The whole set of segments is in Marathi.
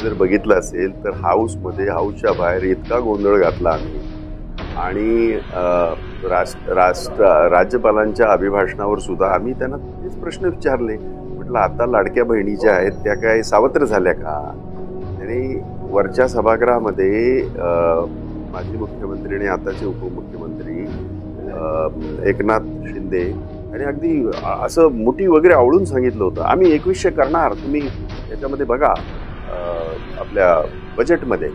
जर बघितलं असेल तर हाऊसच्या बाहेर इतका गोंधळ घातला आम्ही आणि राज्यपालांच्या अभिभाषणावर सुद्धा आम्ही त्यांना तेच प्रश्न विचारले. म्हटलं आता लाडक्या बहिणी ज्या आहेत त्या काय सावत्र झाल्या का? आणि वरच्या सभागृहामध्ये माजी मुख्यमंत्री आणि आताचे उपमुख्यमंत्री एकनाथ शिंदे आणि अगदी असं मुठी वगैरे आवळून सांगितलं होतं आम्ही 2100 करणार, तुम्ही याच्यामध्ये बघा आपल्या बजेटमध्ये.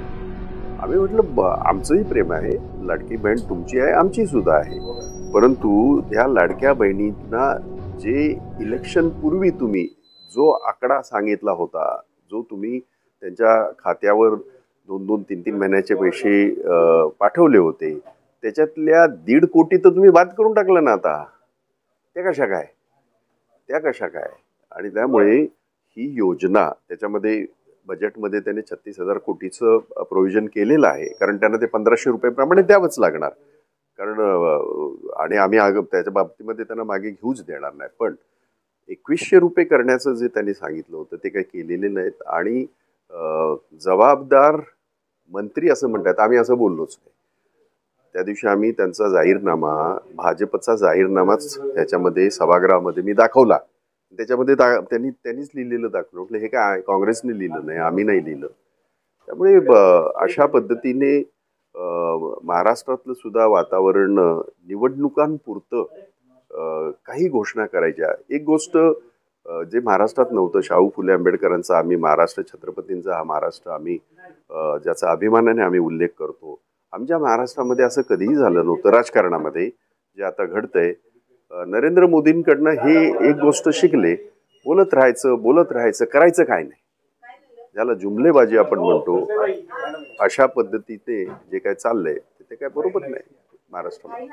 आम्ही म्हटलं आमचंही प्रेम आहे, लाडकी बहीण तुमची आहे, आमची सुद्धा आहे, परंतु ह्या लाडक्या बहिणींना जे इलेक्शन पूर्वी तुम्ही जो आकडा सांगितला होता, जो तुम्ही त्यांच्या खात्यावर 2-2, 3-3 महिन्याचे पैसे पाठवले होते, त्याच्यातल्या 1.5 कोटी तर तुम्ही बाद करून टाकलं ना. आता त्या कशा काय? आणि त्यामुळे ही योजना त्याच्यामध्ये बजेटमध्ये त्याने 36,000 कोटीचं प्रोव्हिजन केलेलं आहे, कारण त्यांना ते 1,500 रुपये प्रमाणे द्यावंच लागणार, कारण आणि आम्ही त्याच्या बाबतीमध्ये त्यांना मागे घेऊच देणार नाही. पण 2100 रुपये करण्याचं जे त्यांनी सांगितलं होतं ते काही केलेले नाहीत. आणि जबाबदार मंत्री असं म्हणतात, आम्ही असं बोललोच नाही. त्या दिवशी आम्ही त्यांचा जाहीरनामा, भाजपचा जाहीरनामाच त्याच्यामध्ये सभागृहामध्ये मी दाखवला. त्याच्यामध्ये त्यांनीच लिहिलेलं दाखवलं. म्हटलं हे काय काँग्रेसने लिहिलं नाही, आम्ही नाही लिहिलं. त्यामुळे अशा पद्धतीने महाराष्ट्रातलं सुद्धा वातावरण निवडणुकांपुरतं काही घोषणा करायच्या. एक गोष्ट जे महाराष्ट्रात नव्हतं, शाहू फुले आंबेडकरांचा आम्ही महाराष्ट्र, छत्रपतींचा हा महाराष्ट्र आम्ही ज्याचा अभिमानाने आम्ही उल्लेख करतो, आमच्या महाराष्ट्रामध्ये असं कधीही झालं नव्हतं. राजकारणामध्ये जे आता घडतंय, नरेंद्र मोदींकडनं हे एक गोष्ट शिकले, बोलत राहायचं, करायचं काय नाही, ज्याला जुमलेबाजी आपण म्हणतो, अशा पद्धतीने जे काय चाललंय ते काय बरोबर नाही महाराष्ट्रामध्ये.